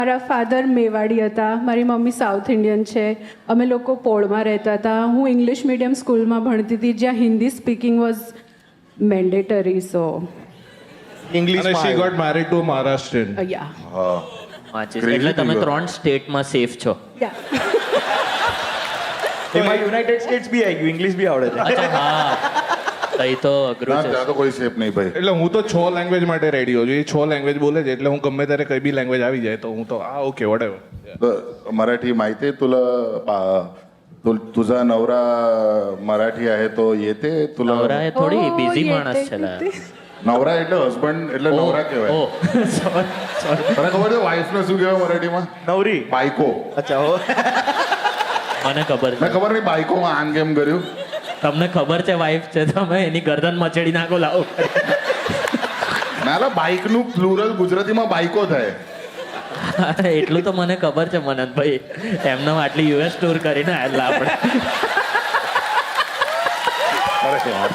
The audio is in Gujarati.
મારા ફાધર મેવાડી હતા, મારી મમ્મી સાઉથ ઇન્ડિયન છે. અમે લોકો પોળમાં રહેતા હતા. હું ઇંગ્લિશ મીડિયમ સ્કૂલમાં ભણતી હતી જ્યાં Hindi speaking was mandatory. So English અને she got married to Maharashtrian. યા એટલે તમે 3 સ્ટેટમાં સેફ છો. યા એમાં યુનાઇટેડ સ્ટેટ્સ બી આવી ગયું, ઇંગ્લિશ બી આવડે છે. અચ્છા હા તઈ તો અઘરું ના છે. ત્યાં તો કોઈ શેપ નહીં ભાઈ. એટલે હું તો 6 લેંગ્વેજ માટે રેડી હોઉં છું. એ 6 લેંગ્વેજ બોલે છે એટલે હું ગમે ત્યારે કઈ બી લેંગ્વેજ આવી જાય તો હું તો ઓકે વોટેવર. मराठी माहिती आहे तुला तुझा नवरा मराठी आहे तो येते तुला. નવરા એ થોડી Oh, બિઝી ये માણસ ते- છે લા. ते- नवरा એટલે હસબન્ડ એટલે નવરા કહેવાય. ઓ sorry. તને ખબર છે વાઈફ ને શું કહેવાય મરાઠીમાં? નવરી. બાયકો. અચ્છા હો. મને ખબર મેં છે. ખબર નહીં બાયકોમાં આમ કેમ કર્યું. તમને ખબર છે વાઈફ છે, તમે એની ગરદન મચેડી નાખો લાવો. ના બાઇક નું પ્લુરલ ગુજરાતીમાં બાયકો થાય. એટલું તો મને ખબર છે મનનભાઈ, એમને આટલી યુએસ ટૂર કરીને આયેલા આપણે. અરે યાર